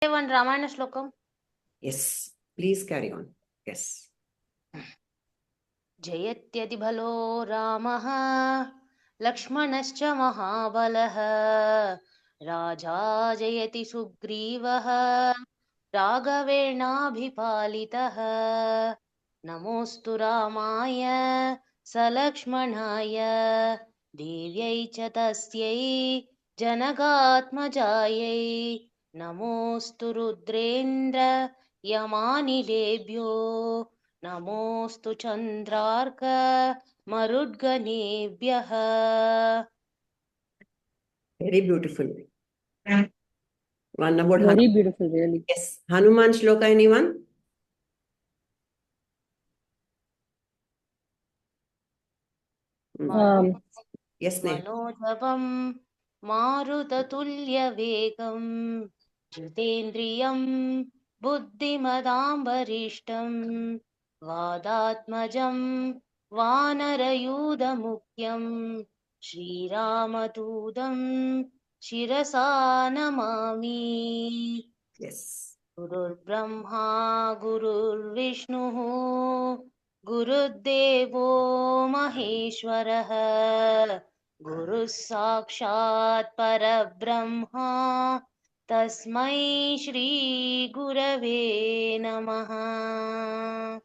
One Ramayana Shlokam. Yes, please carry on. Yes. Jayatyadi bhalo Ramaha Lakshmanascha Mahabalaha Raja Jayati Sugrivaha Raghavenabhipalitaha Namostu Ramaya Salakshmanaya Devyai cha tasyai Janagatmajayai Namostu Rudrendra Yamanilebhyo Namostu Chandrarka Marudganebhyaha. Very beautiful. One about Very beautiful, really. Yes. Hanuman Shloka, anyone? Yes, Neha. Manojabam Marutatulyavegam Jitendriyam Buddhimadambarishtam Vadatmajam Vanarayudamukyam Shri Ramadudam Shirasa Namami. Yes. Gurur Brahma Gurur Vishnu Gurudevo Maheshwaraha Guru Sakshat Parabrahma Tasmai Shri Gurave Namaha.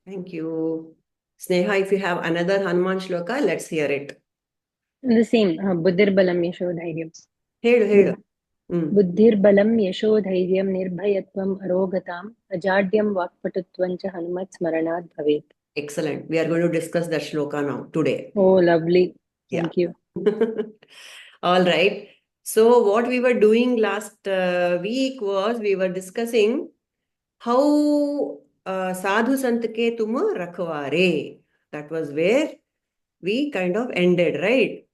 Thank you. Sneha, if you have another Hanuman Shloka, let's hear it. The same. Buddhir balam yasho dhairyam. Hedu. Buddhir balam yasho dhairyam nirbhayatvam arogatam ajadyam vakpatutvancha hanumat smaranad bhavet. Excellent. We are going to discuss that shloka now, today. Oh, lovely. Thank you. All right. So what we were doing last week was we were discussing how sadhu sant ke tum rakhware. That was where we kind of ended, right?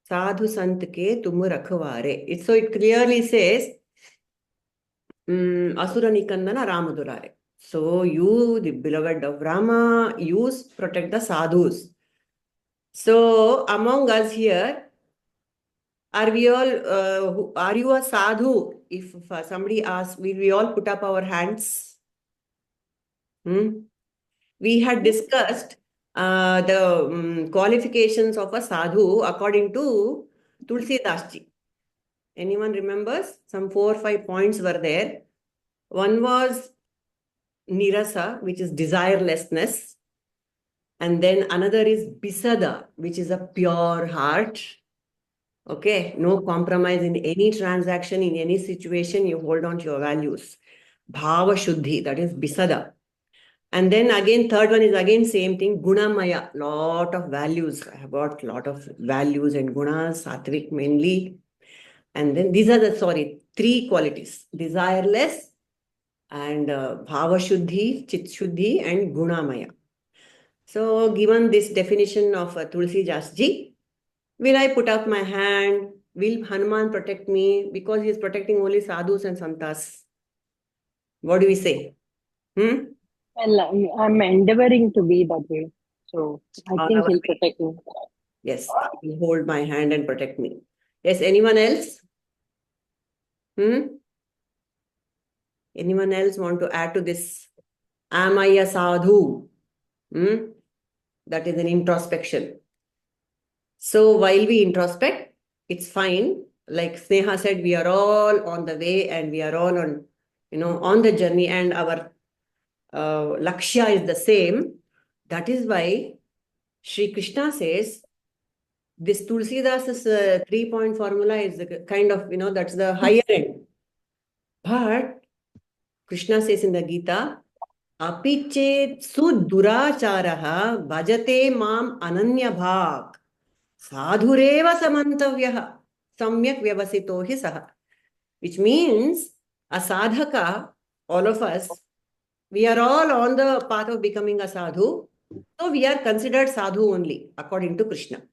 Sadhu sant ke tum rakhware. So it clearly says asura nikandana ramadurare. So you, the beloved of Rama, you protect the sadhus. So among us here, are we all, are you a sadhu? If somebody asks, will we all put up our hands? We had discussed the qualifications of a sadhu according to Tulsidas ji. Anyone remembers? Some 4 or 5 points were there. One was nirasa, which is desirelessness. And then another is bisada, which is a pure heart. Okay, no compromise in any transaction, in any situation, you hold on to your values. Bhava shuddhi, that is bisada. And then again, third one is again same thing, gunamaya, lot of values. I have got lot of values and gunas, sattvic mainly. And then these are the, 3 qualities, desireless and bhava shuddhi, chit shuddhi and gunamaya. So given this definition of Tulsi Jasji, will I put up my hand? Will Hanuman protect me? Because he is protecting only sadhus and santas. What do we say? Well, I'm endeavoring to be that way. So I think he'll protect me. Yes, he'll hold my hand and protect me. Yes, anyone else? Anyone else want to add to this? Am I a sadhu? That is an introspection. So while we introspect, it's fine. Like Sneha said, we are all on the way and we are all on, on the journey, and our lakshya is the same. That is why Sri Krishna says this Tulsidas' 3-point formula is kind of, that's the higher end. But Krishna says in the Gita, Apichet suduracharaha bhajate mam ananya bhak sadhureva samantavyaha samyak vyavasito hi saha. Which means a sadhaka, all of us, we are all on the path of becoming a sadhu. So we are considered sadhu only, according to Krishna.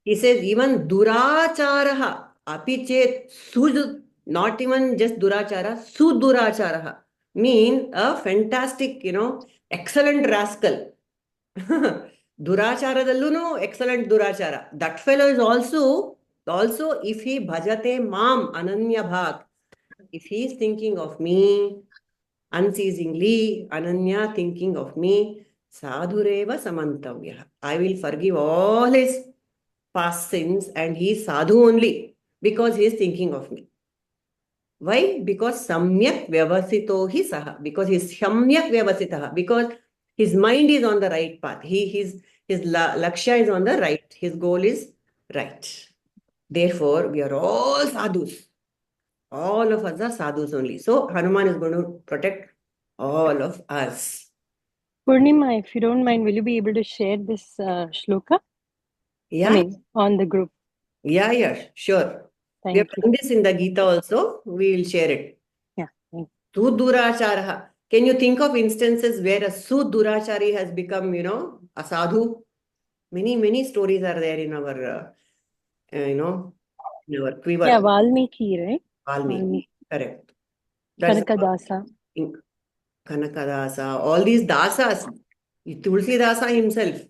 He says even duracharaha, apichet sud, not even just durachara, suduracharaha, mean a fantastic, excellent rascal. Duracharadalluno, excellent durachara. That fellow is also if he bhajate mam ananya bhak, if he is thinking of me unceasingly, Ananya thinking of me, sadhureva samantavya. I will forgive all his past sins and he is sadhu only because he is thinking of me. Why? Because samyak vyavasito hi saha. Because he is samyak vyavasitaha. Because his mind is on the right path. His lakshya is on the right. His goal is right. Therefore, we are all sadhus. All of us are sadhus only. So, Hanuman is going to protect all of us. Purnima, if you don't mind, will you be able to share this shloka? Yeah? I mean, on the group. Yeah, sure. We have Thank you. done this in the Gita also. We will share it. Yeah, thank Suduracharaha. Can you think of instances where a Sudurachari has become, a sadhu? Many stories are there in our, in our quiver. Yeah, Valmiki, right? Valmiki. Correct. That's Kanakadasa. Kanakadasa. All these dasas. Tulsi Dasa himself.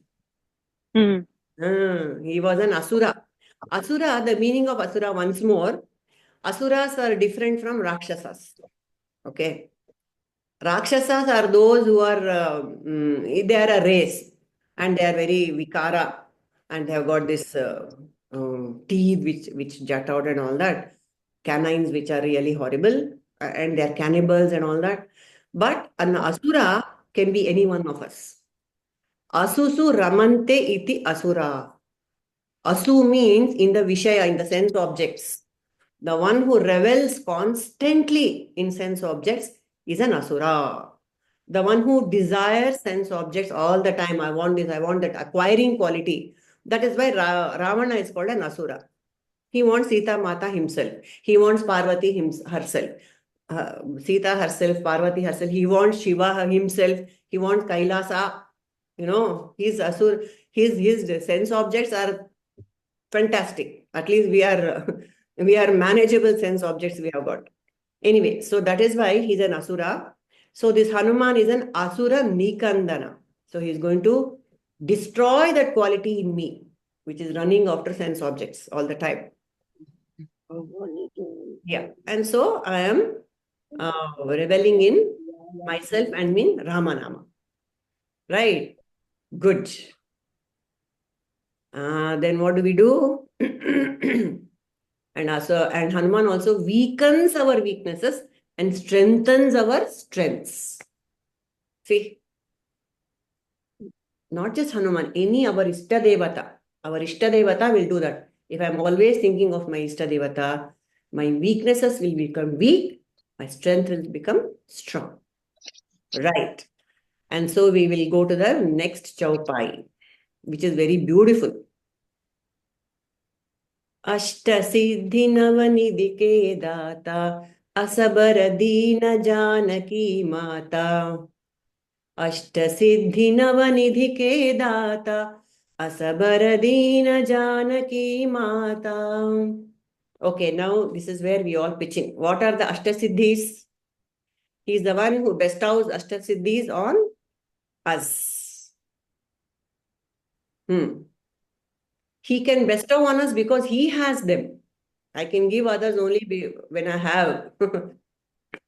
He was an Asura. Asura, the meaning of Asura once more, Asuras are different from Rakshasas. Okay. Rakshasas are those who are, they are a race and they are very vikara and they have got this teeth which jut out and all that, canines which are really horrible and they are cannibals and all that. But an Asura can be any one of us. Asusu ramante iti asura. Asu means in the Vishaya, in the sense objects. The one who revels constantly in sense objects is an Asura. The one who desires sense objects all the time, I want this, I want that, acquiring quality. That is why Ravana is called an Asura. He wants Sita Mata himself. He wants Parvati herself. Sita herself, Parvati herself. He wants Shiva himself. He wants Kailasa. His Asur, his sense objects are fantastic. At least we are manageable sense objects we have got. Anyway, so that is why he's an Asura. So this Hanuman is an Asura Nikandana. So he's going to destroy that quality in me, which is running after sense objects all the time. Yeah. And so I am reveling in myself and mean Rama Nama. Right. Good. Then what do we do? And Hanuman also weakens our weaknesses and strengthens our strengths. See, not just Hanuman, any our Ishta Devata. Our Ishta Devata will do that. If I'm always thinking of my Ishta Devata, my weaknesses will become weak, my strength will become strong. Right. And so we will go to the next Chaupai, which is very beautiful. Ashta siddhi navnidhi ke daata, asabar deena jaanakee maataa. Ashta siddhi navnidhi ke daata, asabar deena jaanakee maataa. Okay, now this is where we all pitch in. What are the Ashta siddhis? He is the one who bestows Ashta siddhis on us. He can bestow on us because he has them. I can give others only when I have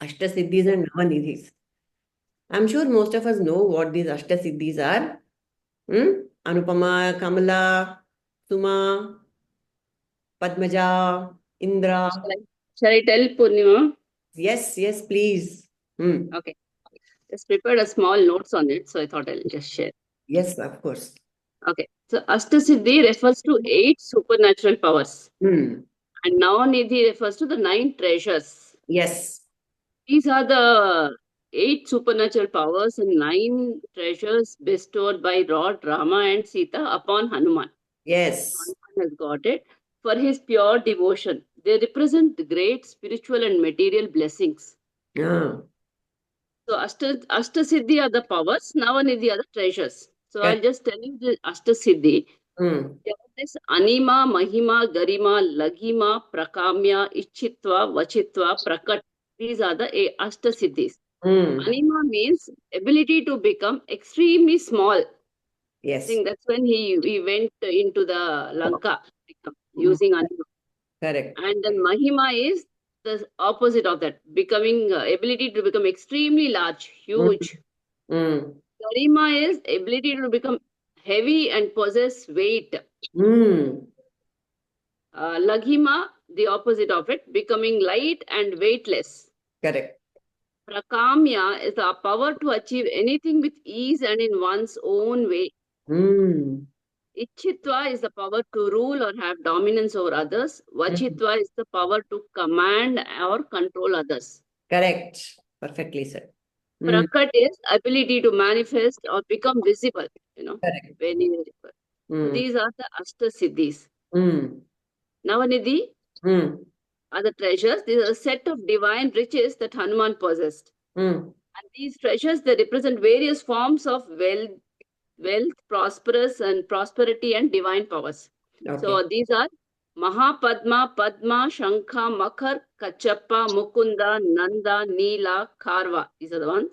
Ashta siddhis and navnidhis. I'm sure most of us know what these Ashta siddhis are. Anupama, Kamala, Suma, Padmaja, Indra. Shall I tell Purnima? Yes, please. Okay. Just prepared a small notes on it, so I thought I'll just share. Yes, of course. Okay. So Ashtasiddhi refers to 8 supernatural powers. And Navnidhi refers to the 9 treasures. Yes. These are the 8 supernatural powers and 9 treasures bestowed by Lord Rama and Sita upon Hanuman. Yes. Hanuman has got it for his pure devotion. They represent the great spiritual and material blessings. So Ashtasiddhi are the powers, Navnidhi are the treasures. So I'll just tell you the Ashtasiddhi. This Anima, Mahima, Garima, Lagima, Prakamya, Ichitva, Vachitva, Prakat. These are the Ashtasiddhis. Anima means ability to become extremely small. Yes. I think that's when he went into the Lanka using Anima. Correct. And then Mahima is the opposite of that, becoming ability to become extremely large, huge. Mm. Garima is ability to become heavy and possess weight. Mm. Laghima, the opposite of it, becoming light and weightless. Correct. Prakamya is the power to achieve anything with ease and in one's own way. Mm. Ichitva is the power to rule or have dominance over others. Vachitva is the power to command or control others. Correct. Perfectly said. Prakat is ability to manifest or become visible, Correct. when you require. So Mm. these are the Ashta siddhis. Mm. Navnidhi Mm. are the treasures. These are a set of divine riches that Hanuman possessed. Mm. And these treasures, they represent various forms of wealth, prosperity and divine powers. Okay. So these are Mahapadma, Padma, Shankha, Makhar, Kachappa, Mukunda, Nanda, Neela, Karva. These are the ones.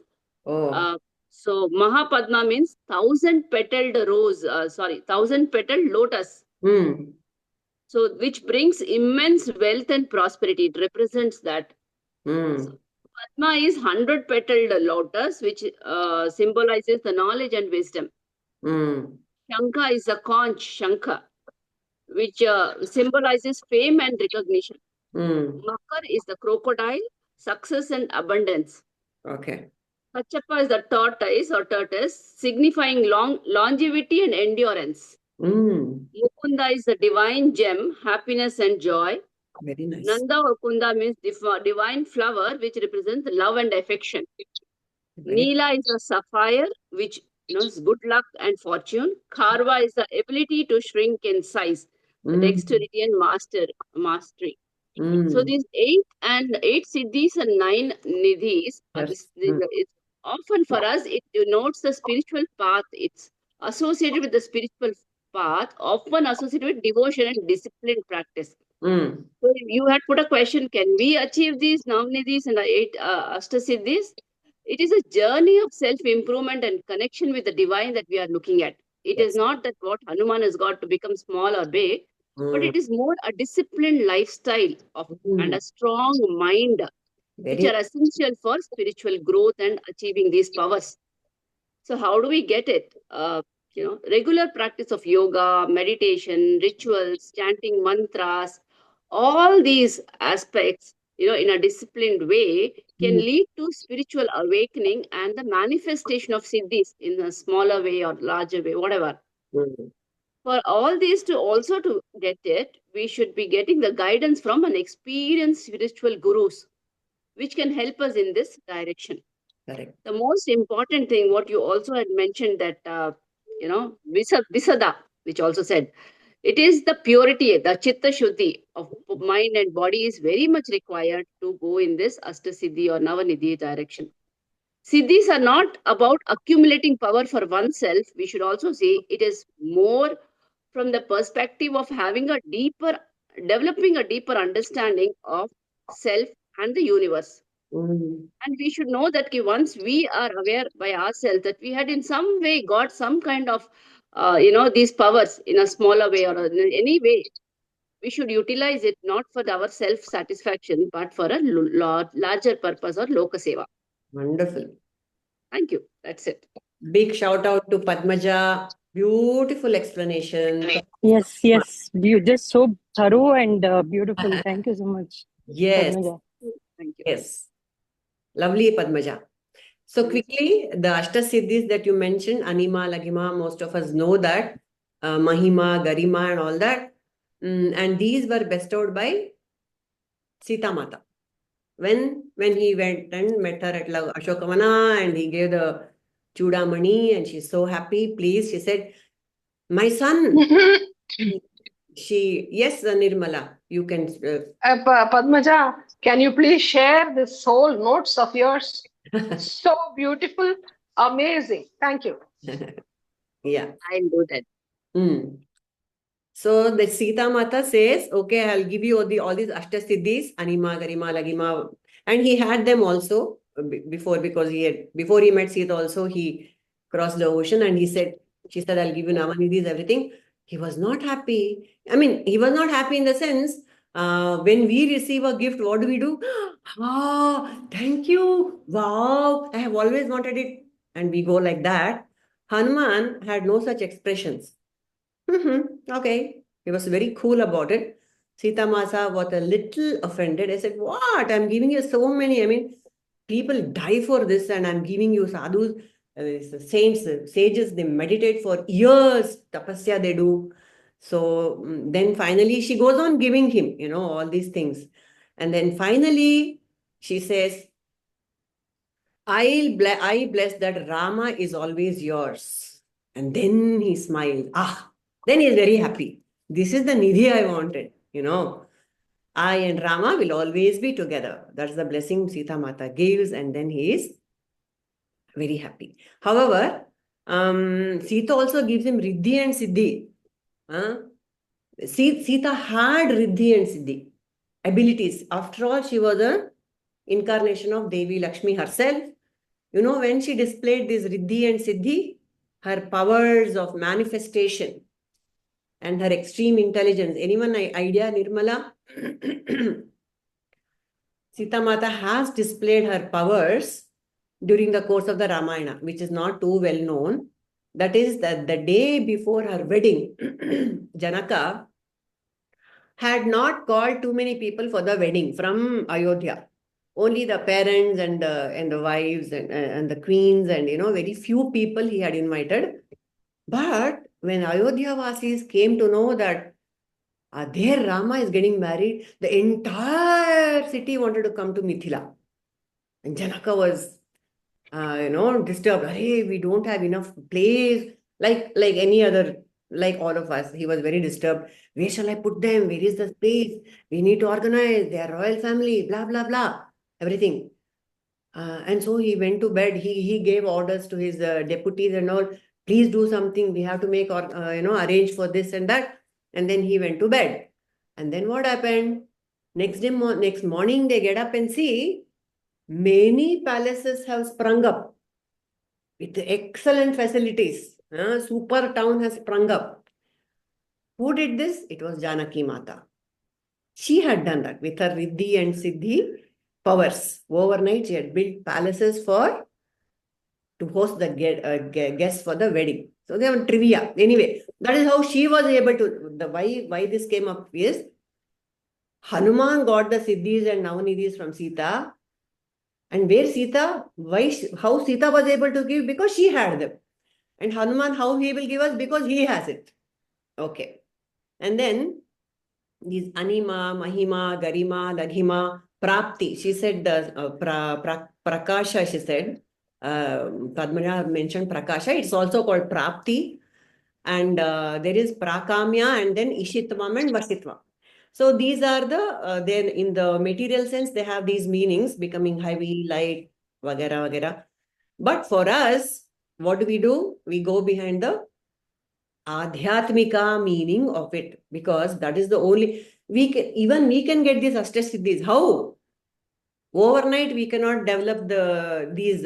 Oh. So Mahapadma means 1,000-petaled rose, 1,000-petaled lotus. Mm. So which brings immense wealth and prosperity. It represents that. Mm. So, Padma is 100-petaled lotus, which symbolizes the knowledge and wisdom. Mm. Shankha is a conch, Shankha, which symbolizes fame and recognition. Mm. Makar is the crocodile, success and abundance. Okay. Kachappa is the tortoise, signifying longevity and endurance. Mm. Mukunda is the divine gem, happiness and joy. Very nice. Nanda or Kunda means divine flower, which represents love and affection. Very Neela is a sapphire, which is good luck and fortune. Karva is the ability to shrink in size, dexterity and mastery. So these eight siddhis and 9 nidhis, Yes. it's often for us, it denotes the spiritual path. It's associated with the spiritual path, often associated with devotion and disciplined practice. Mm. So you had put a question, can we achieve these navnidhis and 8 ashtasiddhis? It is a journey of self-improvement and connection with the divine that we are looking at. It is Yes. not that what Hanuman has got to become small or big, but Mm. it is more a disciplined lifestyle and a strong mind, which Very. are essential for spiritual growth and achieving these powers. So how do we get it? Regular practice of yoga, meditation, rituals, chanting mantras, all these aspects, in a disciplined way can Mm. lead to spiritual awakening and the manifestation of siddhis in a smaller way or larger way, whatever. Mm. For all these to get it, we should be getting the guidance from an experienced spiritual gurus, which can help us in this direction. Correct. The most important thing, what you also had mentioned that, visada, which also said, it is the purity, the chitta shuddhi of mind and body is very much required to go in this Astasiddhi or Navanidhi direction. Siddhis are not about accumulating power for oneself. We should also say it is more from the perspective of developing a deeper understanding of self and the universe. Mm. And we should know that once we are aware by ourselves that we had in some way got some kind of, these powers in a smaller way or in any way, we should utilize it not for our self-satisfaction, but for a larger purpose or lokaseva. Wonderful. Thank you. That's it. Big shout out to Padmaja. Beautiful explanation. Yes, just so thorough and beautiful. Thank you so much, Yes. Padmaja. Thank you. Yes. Lovely, Padmaja. So quickly, the Ashta Siddhis that you mentioned, Anima, Lagima, most of us know that. Mahima, Garima and all that. And these were bestowed by Sita Mata. When he went and met her at Ashokavana and he gave the Chudamani and she's so happy, pleased. She said, my son. Yes, Nirmala, you can. Padmaja, can you please share this whole notes of yours? So beautiful, amazing. Thank you. Yeah. I'll do that. So the Sita Mata says, okay, I'll give you all these Ashta Siddhis, Anima, Garima, Lagima. And he had them also before, because before he met Sita also, he crossed the ocean and she said, I'll give you Navanidhis, everything. He was not happy. I mean, he was not happy in the sense, When we receive a gift, what do? Ah, thank you. Wow, I have always wanted it. And we go like that. Hanuman had no such expressions. Okay. He was very cool about it. Sita Masa was a little offended. I said, what? I'm giving you so many. I mean, people die for this, and I'm giving you sadhus, saints, sages, they meditate for years, tapasya they do. So then finally she goes on giving him, all these things. And then finally she says, I bless that Rama is always yours. And then he smiled. Then he's very happy. This is the nidhi I wanted, I and Rama will always be together. That's the blessing Sita Mata gives, and then he is very happy. However, Sita also gives him riddhi and siddhi. Sita had riddhi and siddhi abilities. After all, she was an incarnation of Devi Lakshmi herself. When she displayed this riddhi and siddhi, her powers of manifestation and her extreme intelligence. Anyone idea, Nirmala? Sita Mata has displayed her powers during the course of the Ramayana, which is not too well known. That is that the day before her wedding, Janaka had not called too many people for the wedding from Ayodhya. Only the parents and the wives and the queens and very few people he had invited. But when Ayodhya Vasis came to know that there Rama is getting married, the entire city wanted to come to Mithila. And Janaka was, disturbed. Hey, we don't have enough place. Like any other, like all of us, he was very disturbed. Where shall I put them? Where is the space? We need to organize. They are royal family, blah, blah, blah. Everything. And so he went to bed. He gave orders to his deputies and all. Please do something. We have to make or arrange for this and that. And then he went to bed. And then what happened? Next morning they get up and see many palaces have sprung up with excellent facilities. Super town has sprung up. Who did this? It was Janaki Mata. She had done that with her riddhi and siddhi powers. Overnight, she had built palaces to host the guests for the wedding. So they have trivia. Anyway, that is how she was able to. Why this came up is Hanuman got the siddhis and navnidhis from Sita. And where Sita, how Sita was able to give? Because she had them. And Hanuman, how he will give us? Because he has it. Okay. And then these Anima, Mahima, Garima, Laghima, Prapti. She said Prakasha, she said. Padmaja mentioned Prakasha. It's also called Prapti. And there is Prakamya and then Ishitvam and Vasitvam. So these are then in the material sense, they have these meanings becoming heavy, light, vagara, vagara. But for us, what do? We go behind the adhyatmika meaning of it, because that is the only, we can get these Ashta siddhis. How? Overnight, we cannot develop these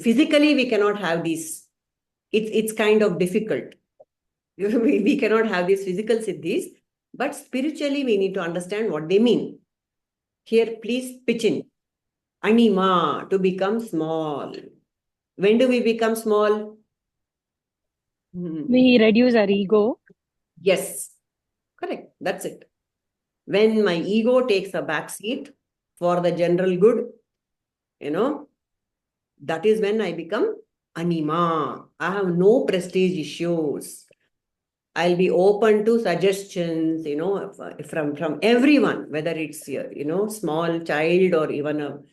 physically, we cannot have these. It's kind of difficult. We cannot have these physical siddhis, but spiritually, we need to understand what they mean. Here, please pitch in. Anima, to become small. When do we become small? We reduce our ego. Yes, correct. That's it. When my ego takes a back seat for the general good, that is when I become anima. I have no prestige issues. I'll be open to suggestions, from everyone, whether it's, small child or even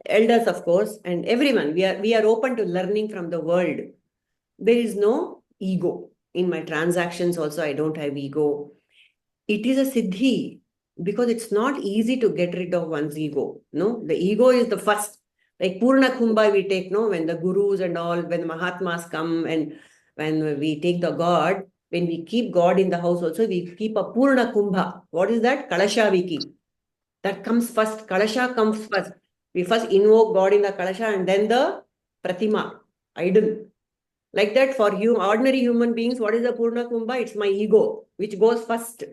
elders, of course, and everyone. We are open to learning from the world. There is no ego. In my transactions also, I don't have ego. It is a siddhi because it's not easy to get rid of one's ego. No, the ego is the first. Like Purna Kumbha we take, when the gurus and all, when the Mahatmas come and when we take the God, when we keep God in the house also, we keep a Purna Kumbha. What is that? Kalasha we keep. That comes first. Kalasha comes first. We first invoke God in the Kalasha and then the Pratima, idol. Like that for ordinary human beings, what is the Purna Kumbha? It's my ego, which goes first.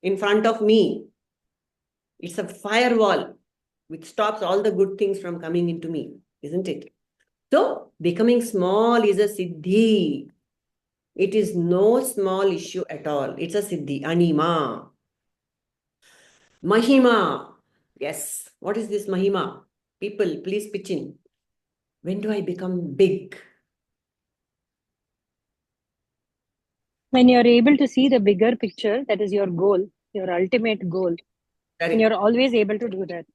in front of me. It's a firewall which stops all the good things from coming into me, isn't it? So, becoming small is a siddhi. It is no small issue at all. It's a siddhi, anima. Mahima. Yes. What is this mahima? People, please pitch in. When do I become big? When you're able to see the bigger picture, that is your goal, your ultimate goal. Correct. And you're always able to do that.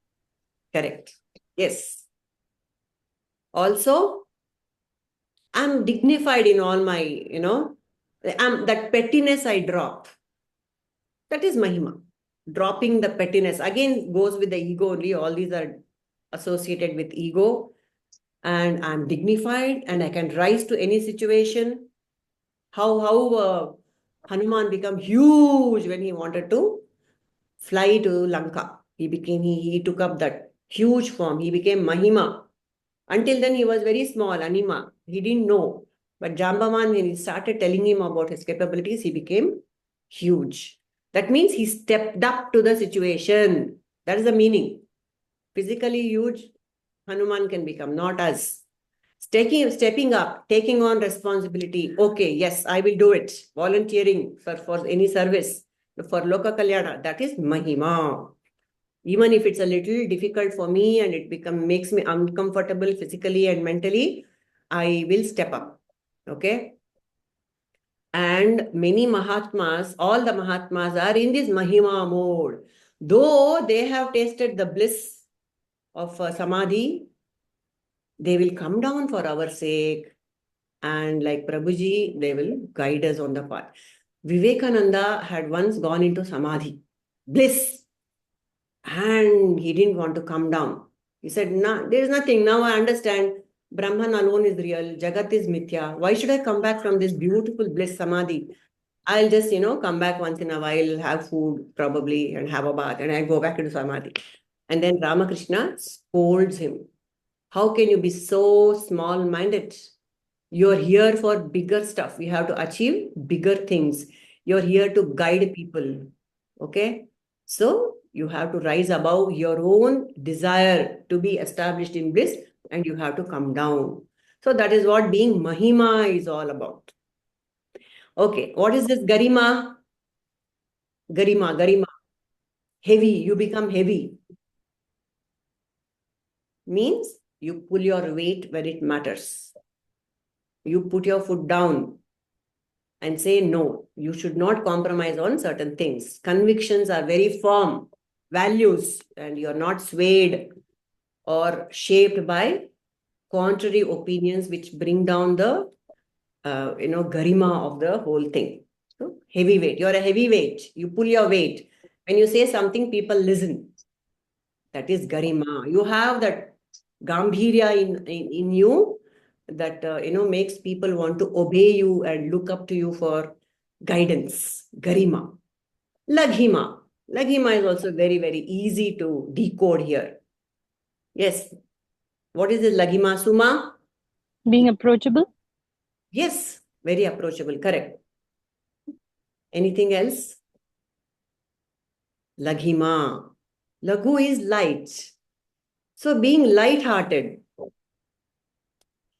Correct. Yes. Also, I'm dignified in all my, that pettiness I drop. That is mahima. Dropping the pettiness. Again, goes with the ego only. All these are associated with ego. And I'm dignified and I can rise to any situation. How Hanuman became huge when he wanted to fly to Lanka. He took up that huge form. He became Mahima. Until then, he was very small, Anima. He didn't know. But Jambaman, when he started telling him about his capabilities, he became huge. That means he stepped up to the situation. That is the meaning. Physically huge, Hanuman can become, not us. Stepping up, taking on responsibility. Okay, yes, I will do it. Volunteering for any service, for Loka Kalyana, that is Mahima. Even if it's a little difficult for me and it makes me uncomfortable physically and mentally, I will step up. Okay? And many Mahatmas, all the Mahatmas are in this Mahima mode. Though they have tasted the bliss of Samadhi, they will come down for our sake. And like Prabhuji, they will guide us on the path. Vivekananda had once gone into Samadhi, bliss. And he didn't want to come down. He said, nah, there is nothing. Now I understand. Brahman alone is real. Jagat is mithya. Why should I come back from this beautiful bliss Samadhi? I'll just, come back once in a while, have food probably, and have a bath, and I'll go back into Samadhi. And then Ramakrishna scolds him. How can you be so small-minded? You're here for bigger stuff. We have to achieve bigger things. You're here to guide people. Okay? So, you have to rise above your own desire to be established in bliss and you have to come down. So, that is what being Mahima is all about. Okay, what is this Garima? Garima. Heavy, you become heavy. Means you pull your weight where it matters. You put your foot down and say, no, you should not compromise on certain things. Convictions are very firm, values, and you're not swayed or shaped by contrary opinions which bring down the, garima of the whole thing. So, heavyweight. You're a heavyweight. You pull your weight. When you say something, people listen. That is garima. You have that gambhirya in you that, makes people want to obey you and look up to you for guidance. Garima. Laghima. Laghima is also very, very easy to decode here. Yes. What is this Laghima, Suma? Being approachable? Yes. Very approachable. Correct. Anything else? Laghima. Laghu is light. So being light-hearted,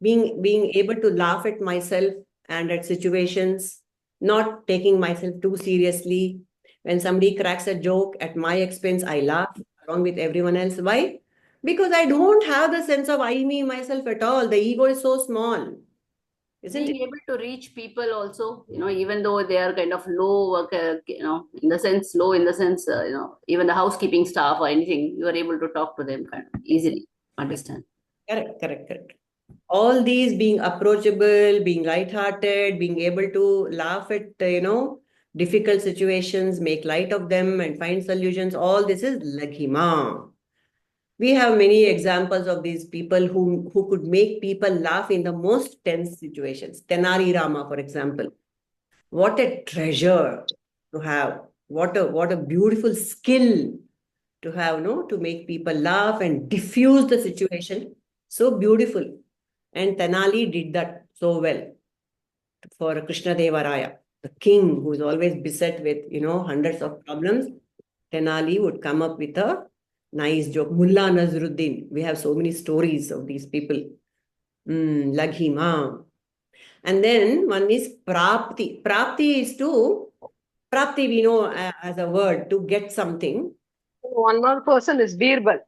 being able to laugh at myself and at situations, not taking myself too seriously. When somebody cracks a joke at my expense, I laugh along with everyone else. Why? Because I don't have the sense of I, me, myself at all. The ego is so small. Isn't Being it? able to reach people also, even though they are kind of low work, in the sense, even the housekeeping staff or anything, you are able to talk to them kind of easily, understand. Correct. All these being approachable, being light-hearted, being able to laugh at, difficult situations, make light of them and find solutions. All this is Laghima. We have many examples of these people who could make people laugh in the most tense situations. Tenari Rama, for example. What a treasure to have. What a beautiful skill to have, to make people laugh and diffuse the situation. So beautiful. And Tenali did that so well for Krishna Deva Raya. the king who is always beset with, hundreds of problems, Tenali would come up with a nice joke. Mullah Nazruddin. We have so many stories of these people. Laghima. And then one is prapti. Prapti is prapti we know as a word, to get something. One more person is Birbal.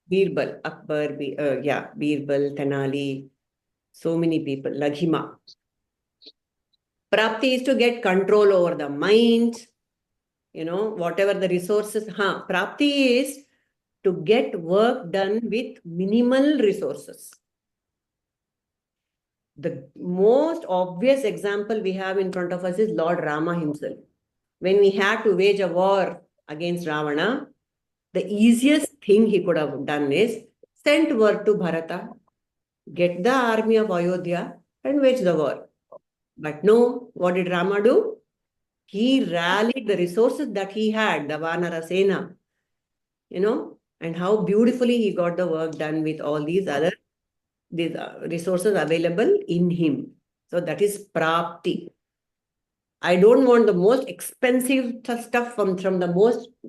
Birbal, Akbar, Birbal, Tenali, so many people. Laghima. Prapti is to get control over the mind, whatever the resources. Prapti is to get work done with minimal resources. The most obvious example we have in front of us is Lord Rama himself. When we had to wage a war against Ravana, the easiest thing he could have done is sent word to Bharata, get the army of Ayodhya and wage the war. But no, what did Rama do? He rallied the resources that he had, the Vanara Sena, and how beautifully he got the work done with all these other resources available in him. So that is prapti. I don't want the most expensive stuff from the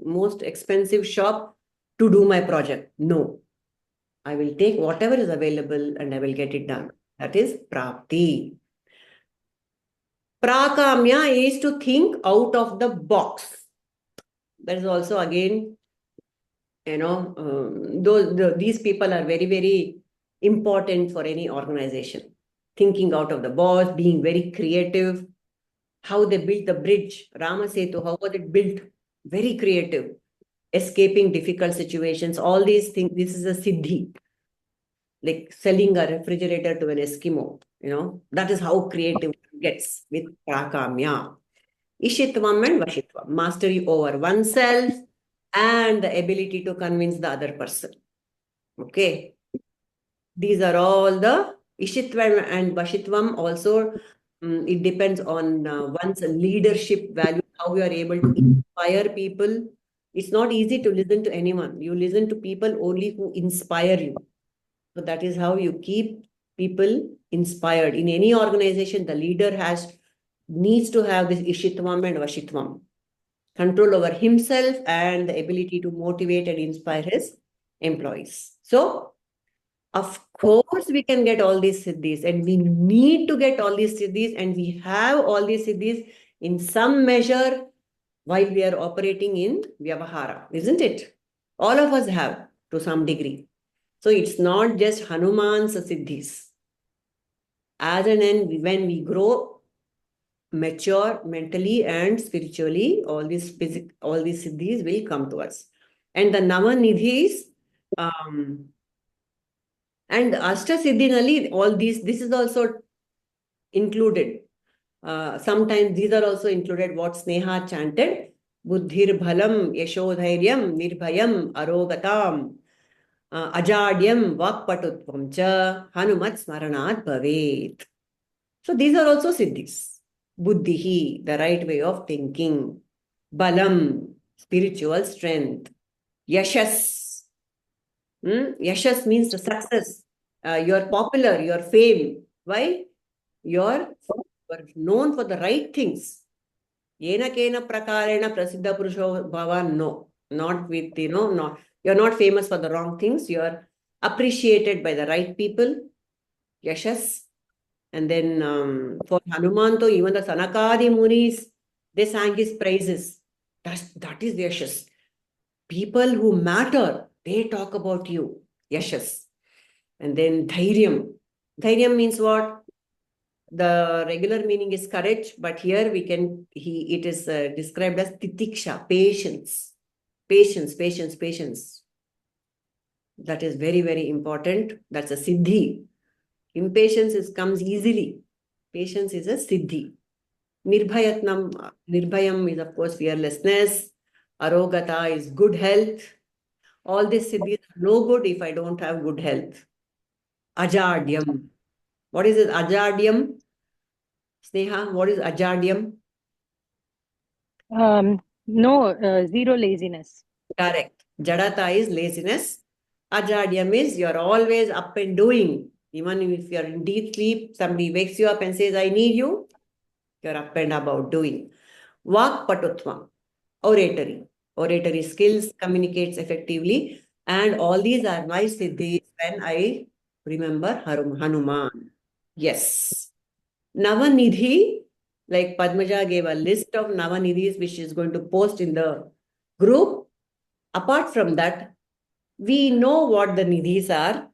most expensive shop to do my project. No. I will take whatever is available and I will get it done. That is prapti. Prakamya is to think out of the box. That is also again, these people are very, very important for any organization. Thinking out of the box, being very creative. How they built the bridge, Rama Setu, how was it built? Very creative. Escaping difficult situations, all these things. This is a siddhi. Like selling a refrigerator to an Eskimo, that is how creative it gets with prakamya. Ishitvam and vashitvam, mastery over oneself and the ability to convince the other person. Okay. These are all the ishitvam and vashitvam. Also, it depends on one's leadership value, how you are able to inspire people. It's not easy to listen to anyone. You listen to people only who inspire you. So that is how you keep people inspired. In any organization, the leader needs to have this ishitvam and vashitvam. Control over himself and the ability to motivate and inspire his employees. So, of course, we can get all these siddhis and we need to get all these siddhis, and we have all these siddhis in some measure while we are operating in Vyavahara, isn't it? All of us have to some degree. So it's not just Hanuman's siddhis. As and when we grow, mature mentally and spiritually, all these siddhis will come to us. And the navnidhis and Ashta siddhinali, all this is also included. Sometimes these are also included what Sneha chanted. Buddhir bhalam yashodhairyam nirbhayam arogatam ajadyam vakpatutvam cha hanumat smaranat bhavet. So these are also siddhis. Buddhihi, the right way of thinking. Balam, spiritual strength. Yashas. Yashas means the success. You're popular, you're fame. Why? You're known for the right things. Yena kena prakarena prasiddha purusho bhavan. No, not with, not. You're not famous for the wrong things. You're appreciated by the right people. Yashas. And then for Hanuman, even the Sanakadi Munis, they sang his praises. That is Yashas. People who matter, they talk about you. Yashas. And then Dhairyam. Dhairyam means what? The regular meaning is courage, but here it is described as titiksha, patience. Patience. That is very, very important. That's a siddhi. Impatience comes easily. Patience is a siddhi. Nirbhayam is, of course, fearlessness. Arogata is good health. All these siddhis are no good if I don't have good health. Ajadyam. What is it? Ajadyam? Sneha, what is ajadyam? Zero laziness. Correct. Jadata is laziness. Ajadyam is you're always up and doing. Even if you're in deep sleep, somebody wakes you up and says, I need you. You're up and about doing. Vak patutvam, oratory skills, communicates effectively, and all these are my siddhis when I remember Hanuman. Yes. Navnidhi, like Padmaja gave a list of navnidhis which is going to post in the group. Apart from that, we know what the nidhis are.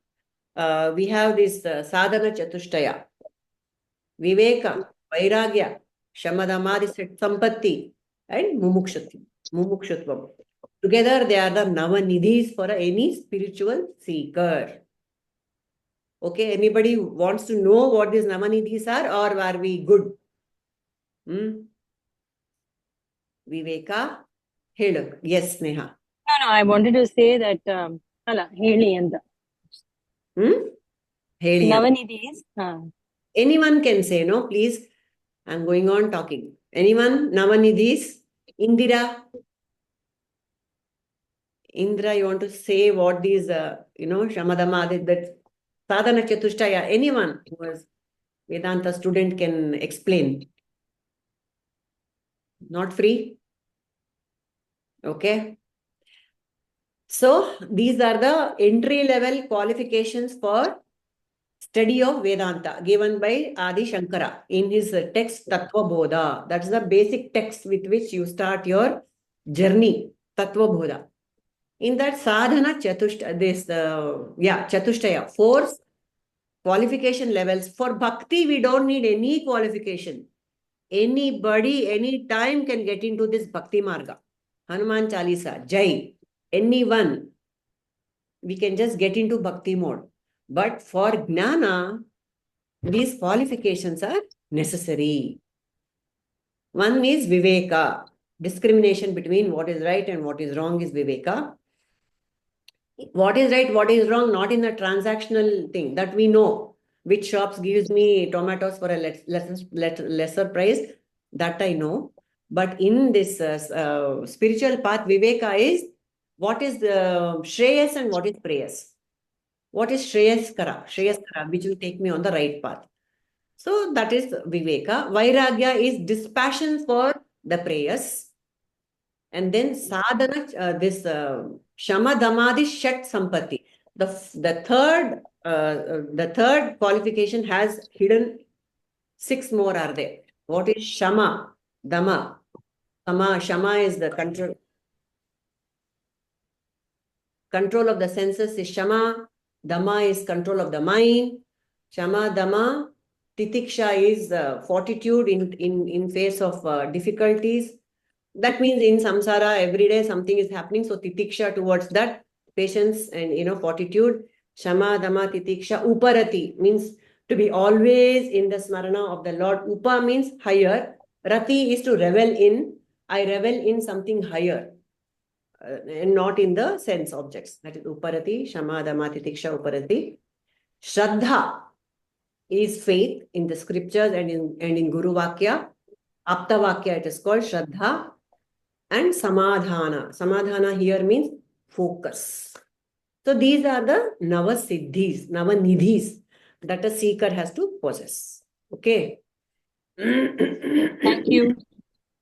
We have this sadhana chatushtaya, viveka, vairagya, shamadamadi sampatti, and mumukshutvam. Together, they are the navnidhis for any spiritual seeker. Okay, anybody wants to know what these navnidhis are, or are we good? Viveka, Hedu. Yes, Neha. No, I wanted to say that, Heli and Heli. Navnidhis. Anyone can say, no, please. I'm going on talking. Anyone? Navnidhis? Indira? Indra, you want to say what these, Shamadama, that Sadhana Chatushtaya, anyone who is Vedanta student can explain. Not free? Okay. So, these are the entry-level qualifications for study of Vedanta given by Adi Shankara in his text Tattva Bodha. That's the basic text with which you start your journey, Tattva Bodha. In that sadhana chatushtaya, 4 qualification levels. For bhakti, we don't need any qualification. Anybody, anytime can get into this bhakti marga. Hanuman Chalisa, Jai, anyone, we can just get into bhakti mode. But for jnana, these qualifications are necessary. One is viveka, discrimination between what is right and what is wrong is viveka. What is right, what is wrong, not in a transactional thing that we know. Which shops gives me tomatoes for a lesser price, that I know. But in this spiritual path, viveka is what is the shreyas and what is preyas. What is shreyaskara, which will take me on the right path. So that is viveka. Vairagya is dispassion for the prayers. And then sadhana, shama damadi shat sampatti. The third qualification has hidden 6 more are there. What is shama, dama? Shama is the control of the senses is shama. Dama is control of the mind. Shama, dama. Titiksha is fortitude in face of difficulties. That means in samsara, every day something is happening. So titiksha towards that, patience and fortitude. Shama, dama, titiksha. Uparati means to be always in the smarana of the Lord. Upa means higher. Rati is to revel in. I revel in something higher. And not in the sense objects. That is uparati, shama, dama, titiksha, uparati. Shraddha is faith in the scriptures and in Guru Vakya. Apta Vakya, it is called Shraddha. And Samadhana. Samadhana here means focus. So these are the nava siddhis, nava nidhis that a seeker has to possess. Okay. Thank you.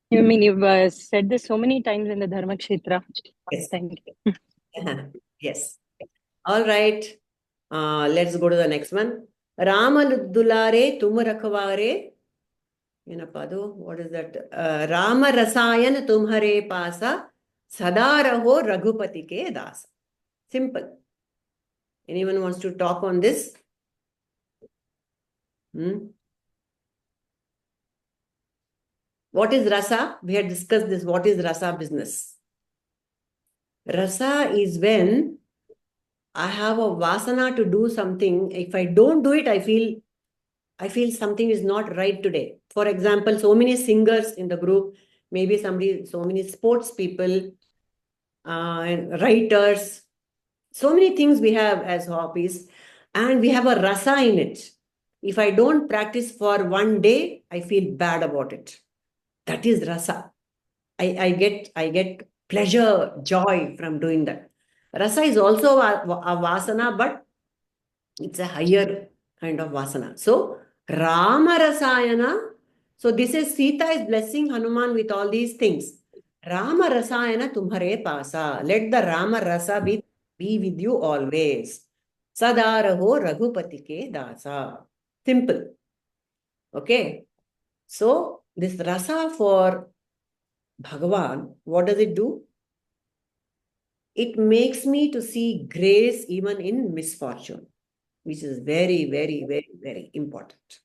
You mean you've said this so many times in the Dharma Kshetra. Yes. Thank you. Yes. All right. Let's go to the next one. Rama Luddulare Tum Rakhware. What is that? Rama rasaayana Tumhare paasaa, sadaa raho raghupati ke daasa. Simple. Anyone wants to talk on this? What is rasa? We had discussed this. What is rasa business? Rasa is when I have a vasana to do something. If I don't do it, I feel something is not right today. For example, so many singers in the group, maybe so many sports people, and writers, so many things we have as hobbies, and we have a rasa in it. If I don't practice for one day, I feel bad about it. That is rasa. I get pleasure, joy from doing that. Rasa is also a vasana, but it's a higher kind of vasana. So, Rama rasaayana So this is Sita is blessing Hanuman with all these things. Rama rasaayana tumhare paasaa. Let the Rama rasa be with you always. Sadaa raho raghupati ke daasa. Simple. Okay. So this rasa for Bhagavan, what does it do? It makes me to see grace even in misfortune, which is very, very, very, very important.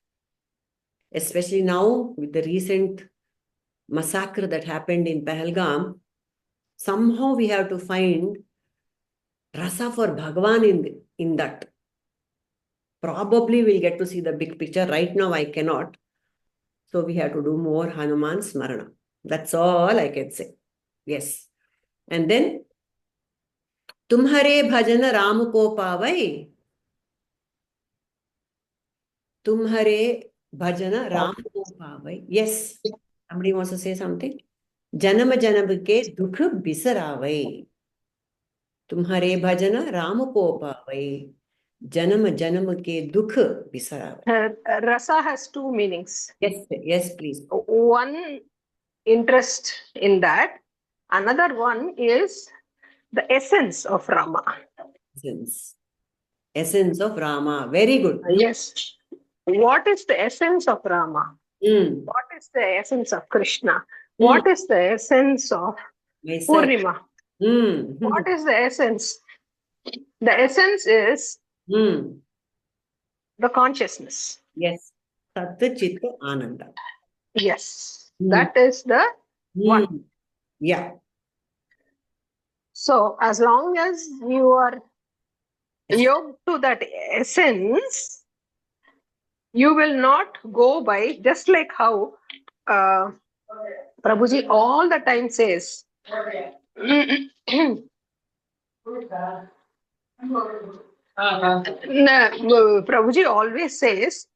Especially now with the recent massacre that happened in Pahalgam, somehow we have to find rasa for Bhagavan in that. Probably we'll get to see the big picture. Right now I cannot. So we have to do more Hanuman Smarana. That's all I can say. Yes. And then, Tumhare bhajana Rama ko paavai. Tumhare bhajana Rama ko paavai. Yes. Somebody wants to say something? Janam janam ke dukh bisaravai. Tumhare bhajana Rama ko paavai. Janam janam ke dukh bisaravai. Rasa has two meanings. Yes, please. One, interest in that. Another one is the essence of Rama. Essence of Rama. Very good. Yes. What is the essence of Rama? What is the essence of Krishna? What is the essence of Purnima? What is the essence? The essence is the consciousness. Yes. Satta Chitta Ananda. Yes. That is the one. Yeah. So as long as you are yoked to that essence, you will not go by, just like how Prabhuji all the time says, Prabhuji always says,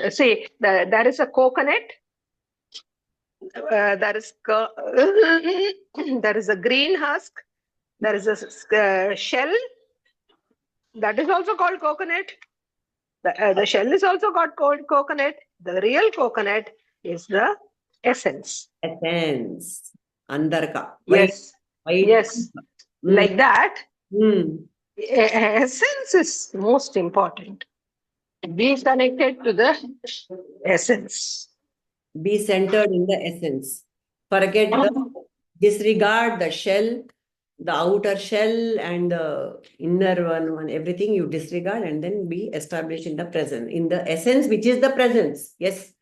say, there is a coconut, there is a green husk, there is a shell, that is also called coconut. The shell is also called coconut. The real coconut is the essence. Essence. Andarka. Yes. White. Yes. Like that. Essence is most important. Be connected to the essence. Be centered in the essence. Forget disregard the shell, the outer shell and the inner one, everything you disregard and then be established in the present, in the essence, which is the presence. Yes,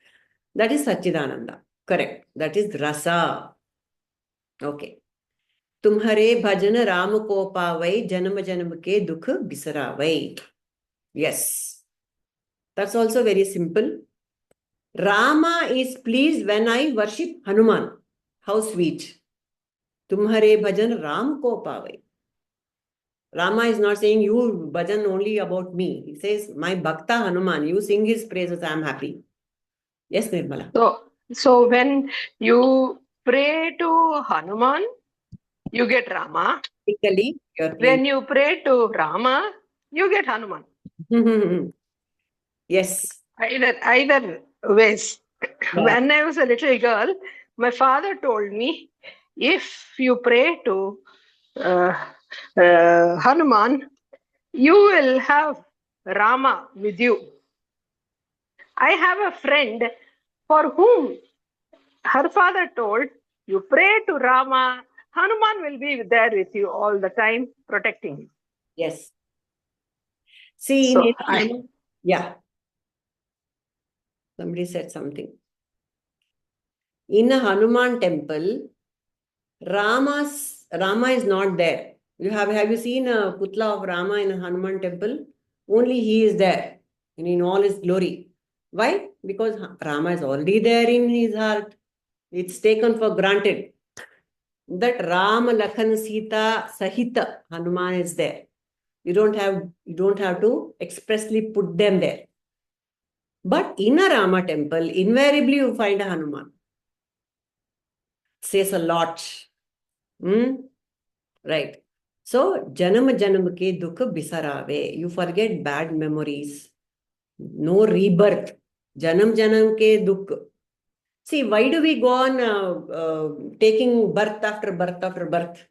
that is Satchidananda. Correct. That is rasa. Okay. Tumhare bhajana Rama ko paavai, janam janam ke dukh bisaravai. Yes. That's also very simple. Rama is pleased when I worship Hanuman. How sweet. Tumhare bhajan Ram ko paavai. Rama is not saying you bhajan only about me. He says, my Bhakta Hanuman, you sing his praises, I am happy. Yes, Nirmala. So when you pray to Hanuman, you get Rama. When you pray to Rama, you get Hanuman. Yes. Either ways. Yeah. When I was a little girl, my father told me, if you pray to Hanuman, you will have Rama with you. I have a friend for whom her father told, you pray to Rama, Hanuman will be there with you all the time, protecting you. Yes. See, so yeah. Somebody said something. In a Hanuman temple, Rama is not there. Have you seen a putla of Rama in a Hanuman temple? Only he is there in all his glory. Why? Because Rama is already there in his heart. It's taken for granted that Rama, Lakhan, Sita, Sahita, Hanuman is there. You don't have to expressly put them there. But in a Rama temple, invariably you find a Hanuman. Says a lot. Right. So, janam janam ke dukh bisarave. You forget bad memories. No rebirth. Janam janam ke dukh. See, why do we go on taking birth after birth after birth?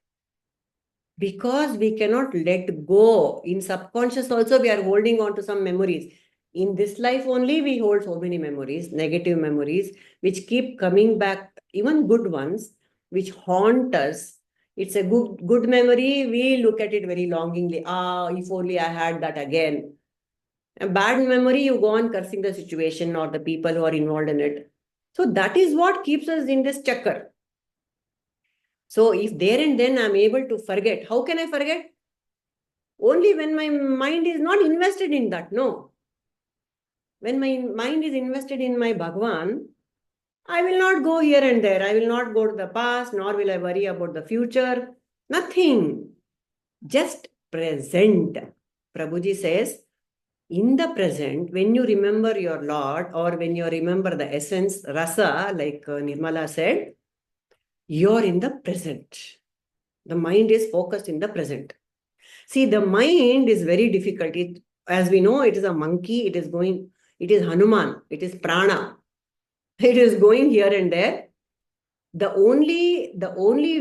Because we cannot let go. In subconscious also, we are holding on to some memories. In this life only, we hold so many memories, negative memories, which keep coming back, even good ones, which haunt us. It's a good memory. We look at it very longingly. Ah, if only I had that again. A bad memory, you go on cursing the situation or the people who are involved in it. So that is what keeps us in this checker. So if there and then I'm able to forget, how can I forget? Only when my mind is not invested in that, no. When my mind is invested in my Bhagwan, I will not go here and there. I will not go to the past, nor will I worry about the future. Nothing. Just present. Prabhuji says, in the present, when you remember your Lord or when you remember the essence, rasa, like Nirmala said, you're in the present. The mind is focused in the present. See, the mind is very difficult. As we know, it is a monkey. It is Hanuman. It is prana. It is going here and there. The only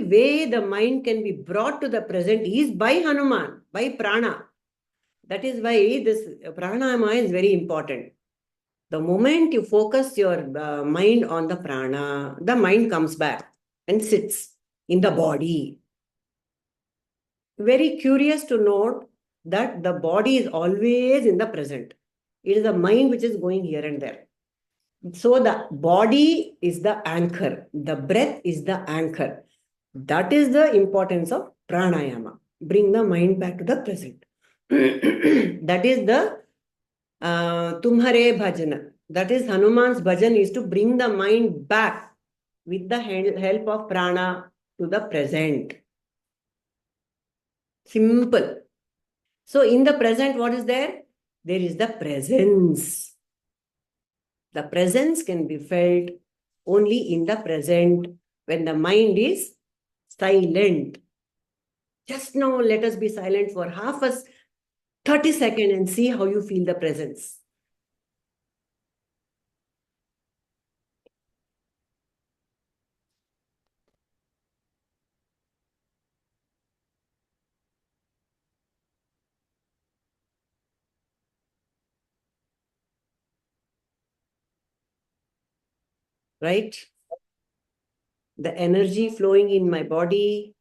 way the mind can be brought to the present is by Hanuman, by prana. That is why this pranayama is very important. The moment you focus your mind on the prana, the mind comes back and sits in the body. Very curious to note that the body is always in the present. It is the mind which is going here and there. So the body is the anchor. The breath is the anchor. That is the importance of pranayama. Bring the mind back to the present. That is the Tumhare bhajana. That is Hanuman's bhajan, is to bring the mind back with the help of prana to the present. Simple. So in the present, what is there? There is the presence. The presence can be felt only in the present when the mind is silent. Just now, let us be silent for 30 seconds and see how you feel the presence. Right? The energy flowing in my body,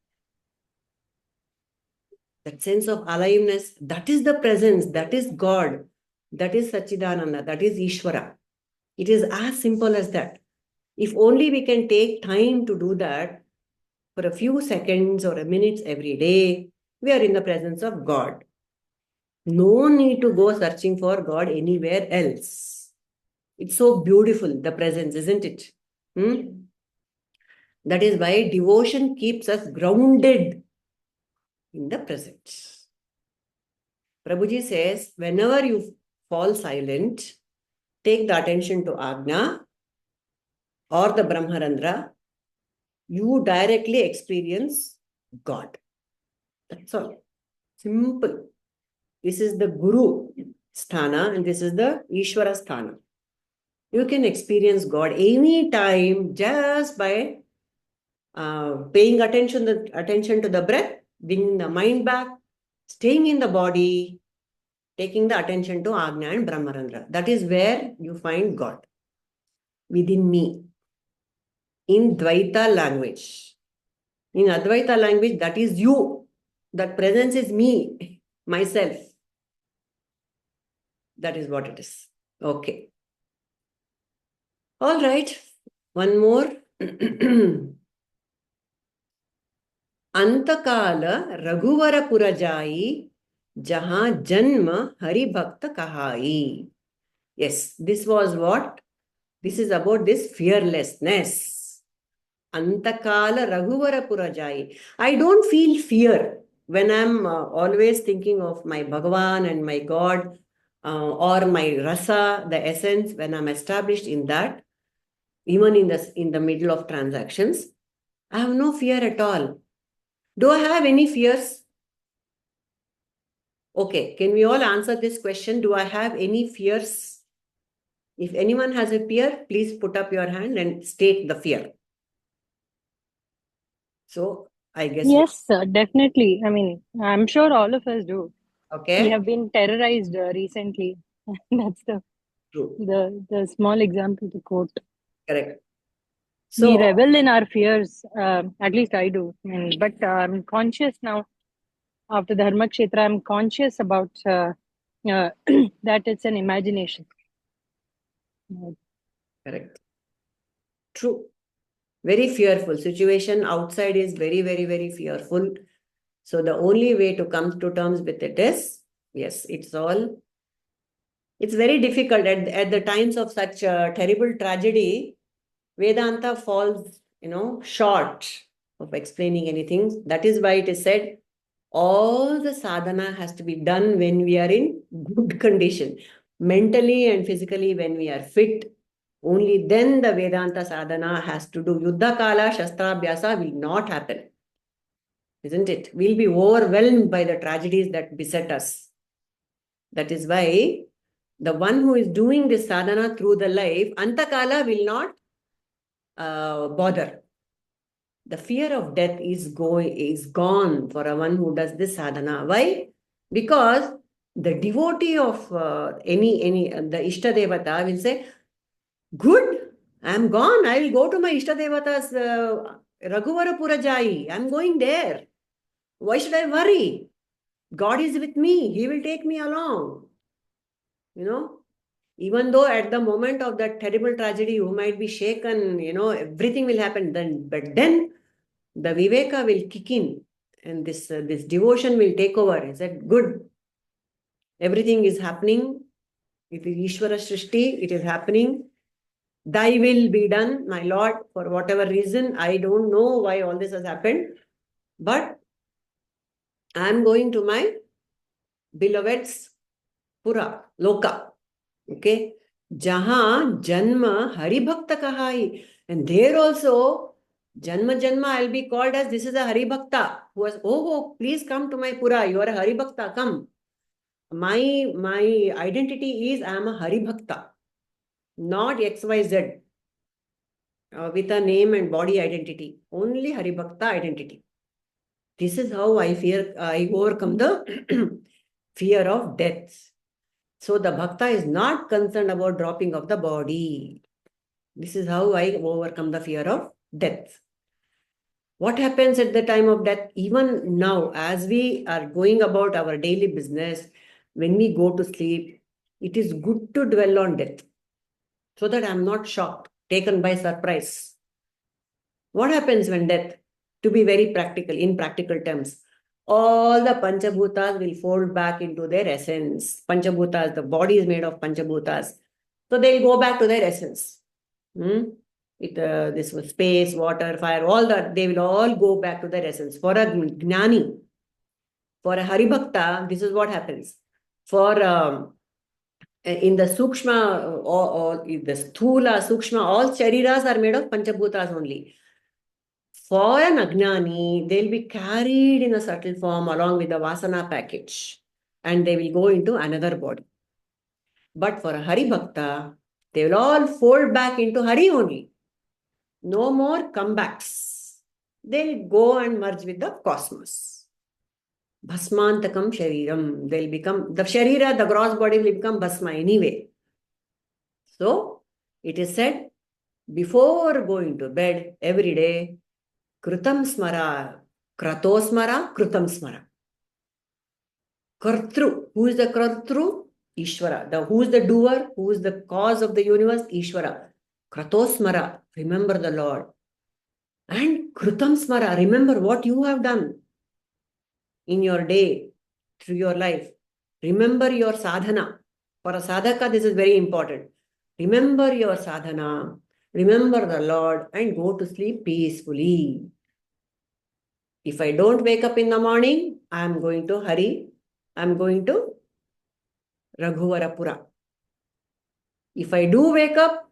that sense of aliveness, that is the presence, that is God, that is Sachidananda, that is Ishvara. It is as simple as that. If only we can take time to do that for a few seconds or a minute every day, we are in the presence of God. No need to go searching for God anywhere else. It's so beautiful, the presence, isn't it? That is why devotion keeps us grounded in the present. Prabhuji says, whenever you fall silent, take the attention to Ajna or the Brahmarandra, you directly experience God. That's all. Simple. This is the Guru Sthana and this is the Ishvara Sthana. You can experience God anytime just by paying attention to the breath, bringing the mind back, staying in the body, taking the attention to Ajna and Brahmarandra. That is where you find God within me. In Dvaita language. In Advaita language, that is you. That presence is me, myself. That is what it is. Okay. All right. One more. Antakala Raghuvara Purajai Jahan Janma Hari Bhakta Kahai. Yes, this was what? This is about this fearlessness. Antakala Raghuvara Purajai. I don't feel fear when I'm always thinking of my Bhagavan and my God or my rasa, the essence, when I'm established in that, even in the middle of transactions, I have no fear at all. Do I have any fears? Okay, can we all answer this question? Do I have any fears? If anyone has a fear, please put up your hand and state the fear. So I guess. Yes, definitely. I mean, I'm sure all of us do. Okay. We have been terrorized recently. That's True. the small example to quote. Correct. We So revel in our fears. At least I do. But I'm conscious now. After the Dharma Kshetra, I'm conscious about that it's an imagination. correct. True. Very fearful. Situation outside is very, very, very fearful. So the only way to come to terms with it is, yes, it's very difficult at the times of such terrible tragedy. Vedanta falls, short of explaining anything. That is why it is said, all the sadhana has to be done when we are in good condition, mentally and physically when we are fit. Only then the Vedanta sadhana has to do. Yuddha kala shastrabhyasa will not happen. Isn't it? We'll be overwhelmed by the tragedies that beset us. That is why the one who is doing this sadhana through the life, antakala will not bother. The fear of death is gone for a one who does this sadhana. Why? Because the devotee of the Ishta Devata will say, good, I am gone. I will go to my Ishta Devata's Raghuvarapura Jai. I am going there. Why should I worry? God is with me. He will take me along. Even though at the moment of that terrible tragedy, you might be shaken, everything will happen then. But then the Viveka will kick in and this devotion will take over. He said, good. Everything is happening. It is Ishvara Srishti. It is happening. Thy will be done, my Lord, for whatever reason. I don't know why all this has happened. But I am going to my beloved's Pura, Loka. Okay. Jahan Janma Hari Bhakta kahai. And there also, Janma I'll be called as this is a Hari Bhakta who was, oh, please come to my Pura. You are a Hari Bhakta, come. My identity is I am a Hari Bhakta, not XYZ with a name and body identity. Only Hari Bhakta identity. This is how I overcome the fear of death. So the bhakta is not concerned about dropping of the body. This is how I overcome the fear of death. What happens at the time of death? Even now, as we are going about our daily business, when we go to sleep, it is good to dwell on death so that I am not shocked, taken by surprise. What happens when death? To be very practical, in practical terms, all the Panchabhutas will fold back into their essence. Panchabhutas, the body is made of Panchabhutas. So they'll go back to their essence. This was space, water, fire, all that, they will all go back to their essence. For a Gnani, for a Hari Bhakta, this is what happens. For in the Sukshma, or the Sthula, Sukshma, all Shariras are made of Panchabhutas only. For an Agnani, they'll be carried in a subtle form along with the Vasana package and they will go into another body. But for a Hari Bhakta, they will all fold back into Hari only. No more comebacks. They'll go and merge with the cosmos. Bhasmantakam Shariram. They'll become, the Sharira, the gross body will become Bhasma anyway. So, it is said, before going to bed every day, Krutam smara, Kratosmara, Krutam smara. Kartru. Who is the Kartru? Ishvara. Who is the doer? Who is the cause of the universe? Ishvara. Kratosmara. Remember the Lord. And Krutam smara. Remember what you have done in your day, through your life. Remember your sadhana. For a sadhaka, this is very important. Remember your sadhana. Remember the Lord and go to sleep peacefully. If I don't wake up in the morning, I am going to Hari. I am going to Raghuvarapura. If I do wake up,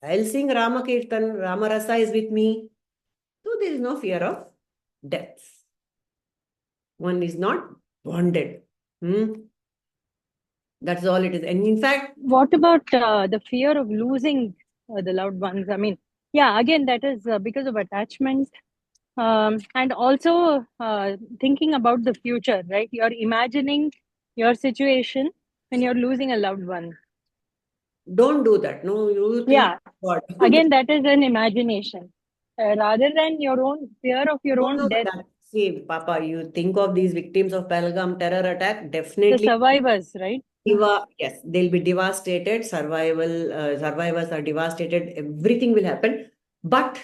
I'll sing Rama Kirtan. Rama Rasa is with me. So there is no fear of death. One is not bonded. That's all it is. And in fact, What about the fear of losing the loved ones? I mean, yeah, again, that is because of attachments, and also thinking about the future, right? You're imagining your situation when you're losing a loved one. don't do that. No, you think Yeah, God. again, that is an imagination. Rather than your own fear of your No, own death, see, Papa, you think of these victims of Pahalgam terror attack, the definitely. survivors, right? Yes, they'll be devastated. Survivors are devastated. Everything will happen. But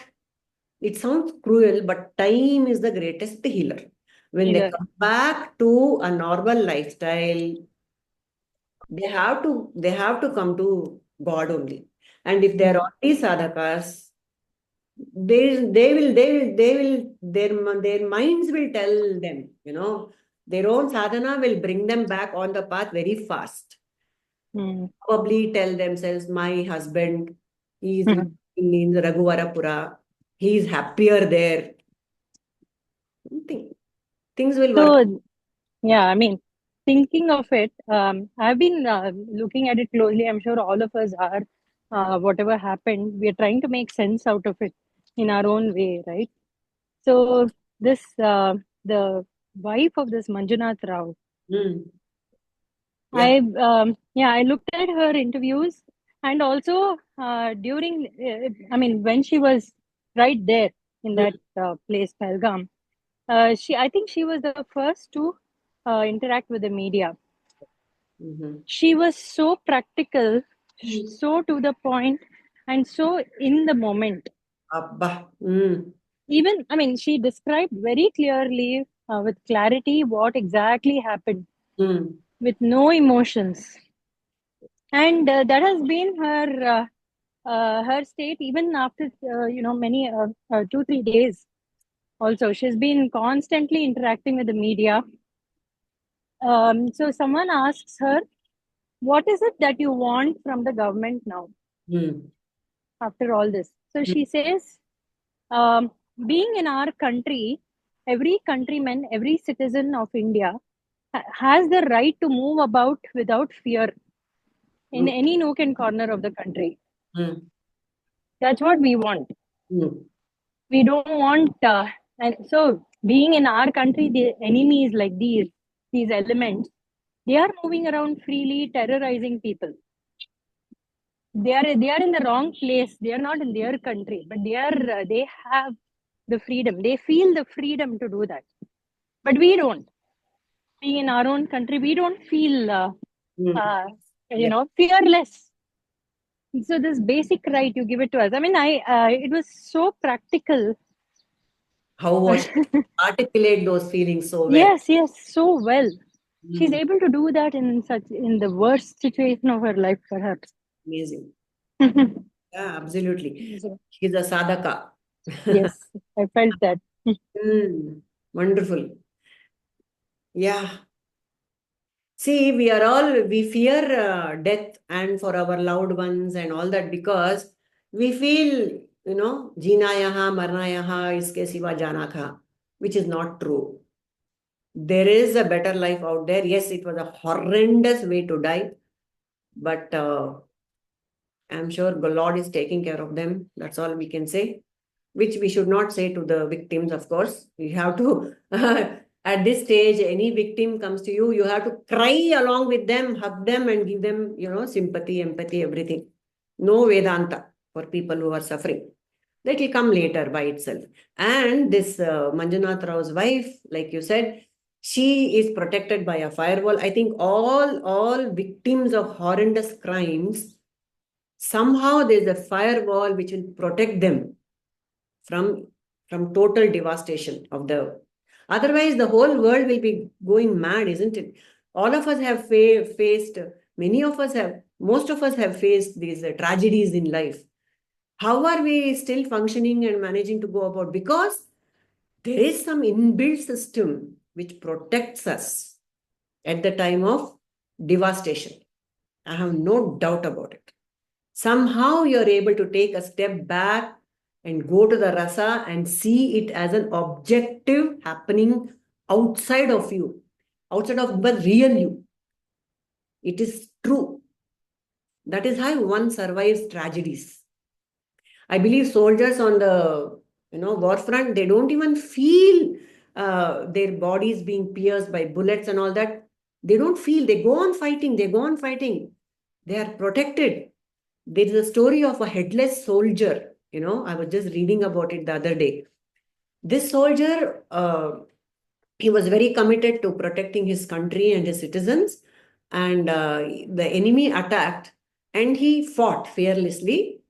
it sounds cruel, but time is the greatest healer. When they Either. come back to a normal lifestyle, they have to come to God only. And if they're already sadhakas, their minds will tell them, their own sadhana will bring them back on the path very fast. Probably tell themselves, my husband, he is in Raghuvarapura, he is happier there. Things will work. So, yeah, I mean, thinking of it, I've been looking at it closely. I'm sure all of us are. Whatever happened, we are trying to make sense out of it in our own way, right? So, this, the wife of this Manjunath Rao, Yeah. I looked at her interviews, and also during, I mean, when she was right there in that place, Pahalgam, I think she was the first to interact with the media. She was so practical, so to the point, and so in the moment. Abba. Even, I mean, she described very clearly, with clarity, what exactly happened, with no emotions. And that has been her state even after many 2-3 days. Also, she's been constantly interacting with the media. So someone asks her, what is it that you want from the government now after all this? So she says, being in our country, every countryman, every citizen of India has the right to move about without fear in any nook and corner of the country. That's what we want. We don't want, and so being in our country, the enemies like these elements, they are moving around freely, terrorizing people. They are in the wrong place. They are not in their country, but they have the freedom. They feel the freedom to do that, but we don't. Being in our own country, we don't feel fearless. So this basic right, you give it to us. I mean, it was so practical. How was she articulate those feelings so well? Yes, so well. She's able to do that in the worst situation of her life, perhaps. Amazing. Yeah, absolutely. She's a sadhaka. Yes, I felt that. Wonderful. Yeah. See, we fear death and for our loved ones and all that because we feel, jeena yaha, marna yaha, iske siva jana tha, which is not true. There is a better life out there. Yes, it was a horrendous way to die, but I'm sure the Lord is taking care of them. That's all we can say, which we should not say to the victims, of course. We have to, at this stage, any victim comes to you, you have to cry along with them, hug them and give them, sympathy, empathy, everything. No Vedanta for people who are suffering. That will come later by itself. And this Manjunath Rao's wife, like you said, she is protected by a firewall. I think all victims of horrendous crimes, somehow there's a firewall which will protect them from total devastation of the. Otherwise, the whole world will be going mad, isn't it? All of us have faced, most of us have faced these tragedies in life. How are we still functioning and managing to go about? Because there is some inbuilt system which protects us at the time of devastation. I have no doubt about it. Somehow you're able to take a step back and go to the rasa and see it as an objective happening outside of you, outside of the real you. It is true. That is how one survives tragedies. I believe soldiers on the war front, they don't even feel their bodies being pierced by bullets and all that. They don't feel. They go on fighting. They go on fighting. They are protected. There is a story of a headless soldier. I was just reading about it the other day. This soldier, he was very committed to protecting his country and his citizens. And the enemy attacked and he fought fearlessly.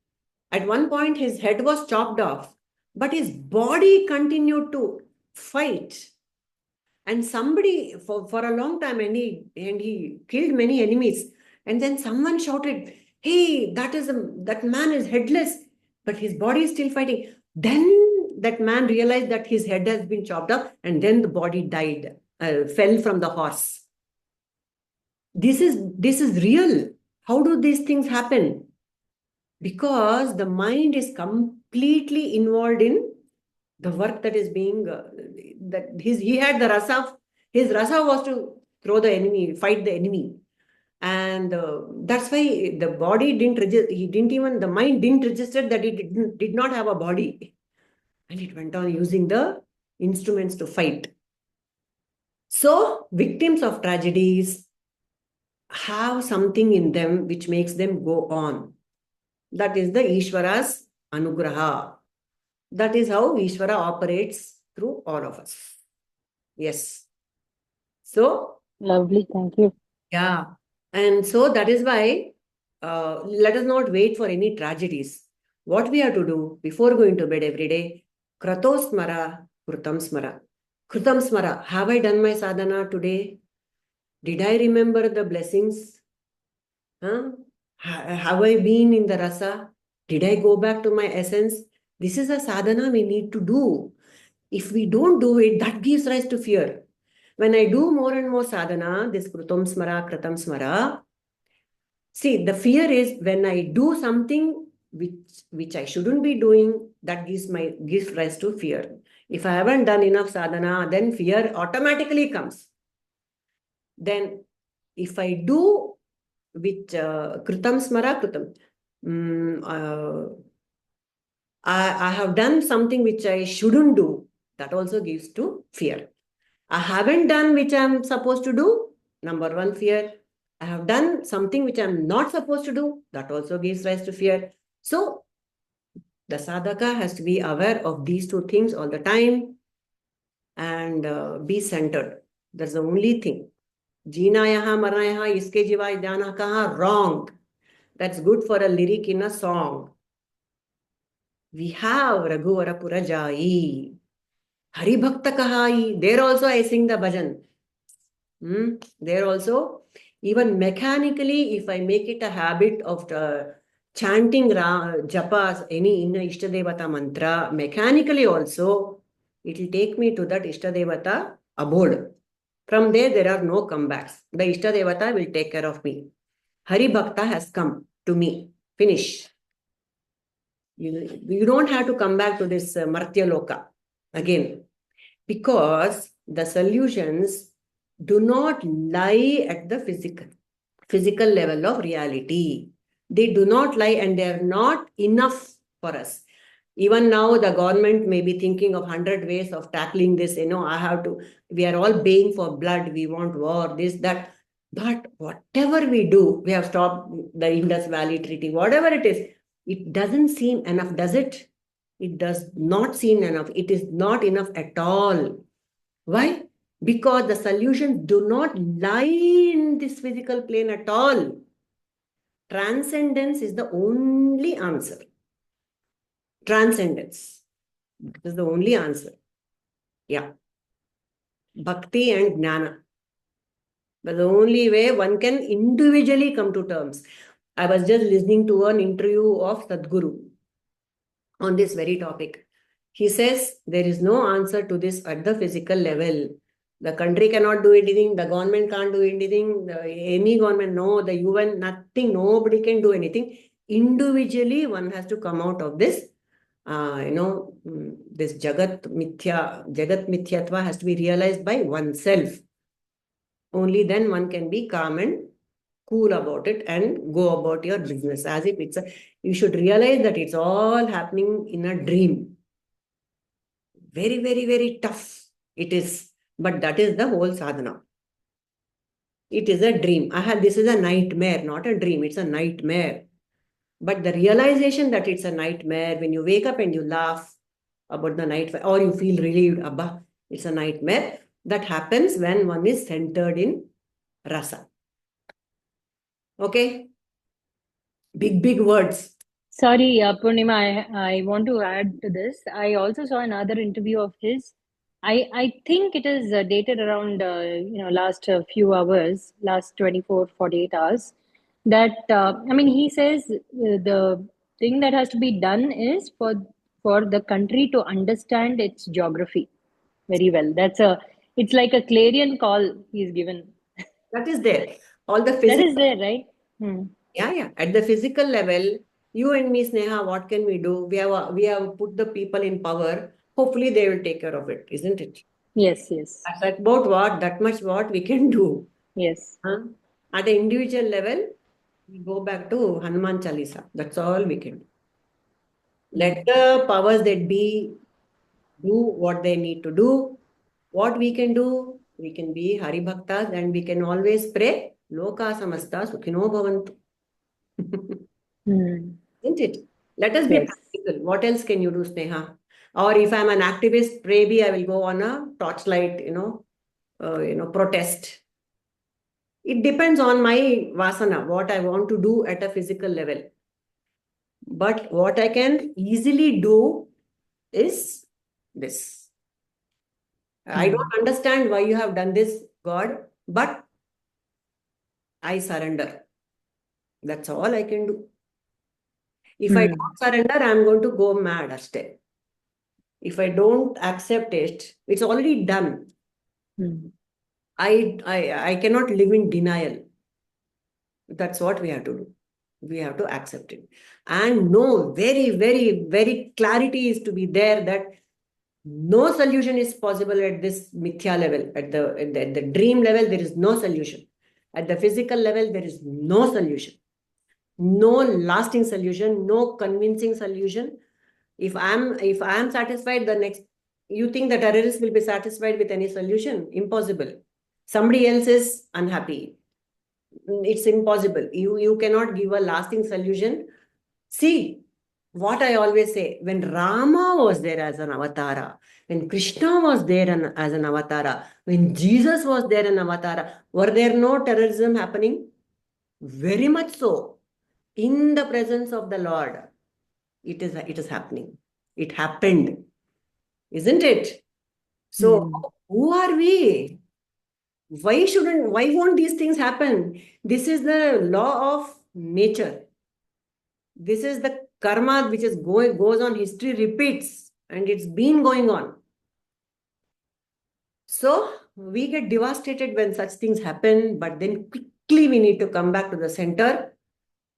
At one point, his head was chopped off, but his body continued to fight. And somebody, for a long time, and he killed many enemies. And then someone shouted, "Hey, that man is headless, but his body is still fighting." Then that man realized that his head has been chopped off, and then the body died, fell from the horse. This is real. How do these things happen? Because the mind is completely involved in the work that is being he had the rasa. His rasa was to throw the enemy, fight the enemy, and that's why the body didn't register. The mind didn't register that he did not have a body, and it went on using the instruments to fight. So victims of tragedies have something in them which makes them go on. That is the Ishvara's anugraha. That is how Ishvara operates through all of us. Yes. So, Lovely, thank you. yeah. And so that is why let us not wait for any tragedies. What we have to do before going to bed every day, krato smara, krutam smara. Krutam smara, have I done my sadhana today? Did I remember the blessings? Huh? Have I been in the rasa? Did I go back to my essence? This is a sadhana we need to do. If we don't do it, that gives rise to fear. When I do more and more sadhana, this krutam smara, kratam smara, see, the fear is when I do something which I shouldn't be doing, that gives rise to fear. If I haven't done enough sadhana, then fear automatically comes. Then if I do with krutam smara, krutam, I have done something which I shouldn't do, that also gives to fear. I haven't done which I'm supposed to do, number one, fear. I have done something which I'm not supposed to do, that also gives rise to fear. So, the sadhaka has to be aware of these two things all the time and be centered. That's the only thing. Jeena yaha marna yaha iske jiva jana kaha, wrong. That's good for a lyric in a song. We have Raghuvara Purajai, Hari Bhakta kahai. There also I sing the bhajan. There also, even mechanically, if I make it a habit of chanting japas, any inner Ishtadevata mantra, mechanically also, it will take me to that Ishtadevata abode. From there are no comebacks. The Ishtadevata will take care of me. Hari Bhakta has come to me. Finish. You don't have to come back to this Martya Loka again, because the solutions do not lie at the physical level of reality. They do not lie, and they are not enough for us. Even now, the government may be thinking of 100 ways of tackling this. We are all baying for blood. We want war, this, that. But whatever we do, we have stopped the Indus Valley Treaty, whatever it is, it doesn't seem enough, does it? It does not seem enough. It is not enough at all. Why? Because the solutions do not lie in this physical plane at all. Transcendence is the only answer. Transcendence is the only answer. Yeah. Bhakti and Jnana. But the only way one can individually come to terms. I was just listening to an interview of Sadhguru on this very topic. He says there is no answer to this at the physical level. The country cannot do anything. The government can't do anything. Any government, no. The UN, nothing. Nobody can do anything. Individually, one has to come out of this. This Jagat Mithyatva has to be realized by oneself. Only then one can be calm and cool about it and go about your business as if you should realize that it's all happening in a dream. Very, very, very tough it is. But that is the whole sadhana. It is a dream. This is a nightmare, not a dream. It's a nightmare. But the realization that it's a nightmare, when you wake up and you laugh about the nightmare, or you feel relieved, Abba, it's a nightmare, that happens when one is centered in rasa. Okay? Big, big words. Sorry, Purnima, I want to add to this. I also saw another interview of his. I think it is dated around last few hours, last 24, 48 hours. That I mean, he says the thing that has to be done is for the country to understand its geography very well. It's like a clarion call he's given. That is there. All the That physical. is there, right? Hmm. Yeah. At the physical level, you and me, Sneha, what can we do? We have put the people in power. Hopefully, they will take care of it, isn't it? Yes. That's about what, that much what we can do. Yes. Huh? At an individual level, we go back to Hanuman Chalisa. That's all we can do. Let the powers that be do what they need to do. What we can do, we can be Hari Bhaktas and we can always pray, Loka Samasta Sukhino Bhavantu. Isn't it? Let us be Yes. practical. What else can you do, Sneha? Or if I'm an activist, maybe I will go on a torchlight, protest. It depends on my vasana, what I want to do at a physical level. But what I can easily do is this. I don't understand why you have done this, God, but I surrender. That's all I can do. If I don't surrender, I'm going to go mad, Ashta. If I don't accept it, it's already done. I cannot live in denial. That's what we have to do. We have to accept it. And no, very, very, very clarity is to be there that no solution is possible at this mithya level. At the dream level, there is no solution. At the physical level, there is no solution. No lasting solution, no convincing solution. If I'm satisfied, you think the terrorist will be satisfied with any solution? Impossible. Somebody else is unhappy. It's impossible. You cannot give a lasting solution. See, what I always say, when Rama was there as an avatara, when Krishna was there as an avatara, when Jesus was there an avatara, were there no terrorism happening? Very much so. In the presence of the Lord, it is happening. It happened, isn't it? So who are we? Why won't these things happen? This is the law of nature. This is the karma which goes on, history repeats, and it's been going on. So we get devastated when such things happen, but then quickly we need to come back to the center,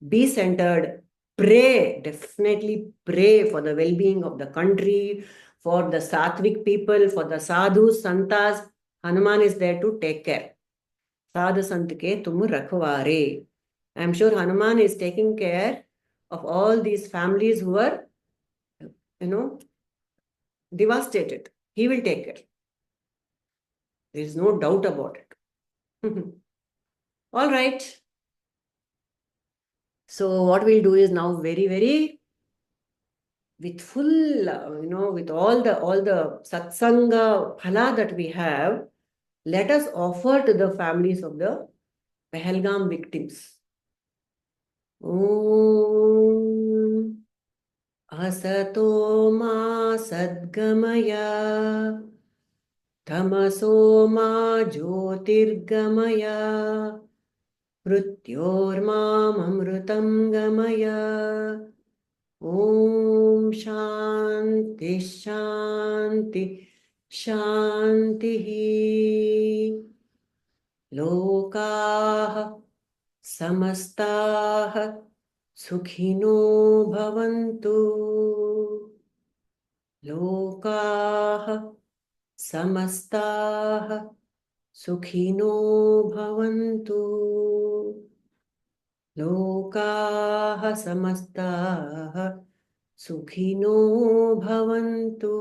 be centered, pray, definitely pray for the well-being of the country, for the sattvic people, for the sadhus, santas. Hanuman is there to take care. Sadhu sant ke tum rakhware. I'm sure Hanuman is taking care of all these families who are, devastated. He will take care. There is no doubt about it. All right. So what we'll do is now very, very with full, with all the satsanga phala that we have, let us offer to the families of the Pahalgam victims. Om Asato ma sadgamaya tamaso ma jyotirgamaya mrityormam amrutam gamaya. Om Shanti Shanti Shanti Lokaah Samastaah Sukhino Bhavantu. Lokaah Samastaah Sukhino Bhavantu. लोकाः समस्ताः सुखिनो भवन्तु।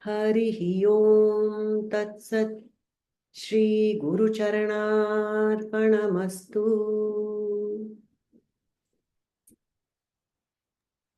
हरिः ओम् तत्सत्। श्री गुरुचरणार्पणमस्तु।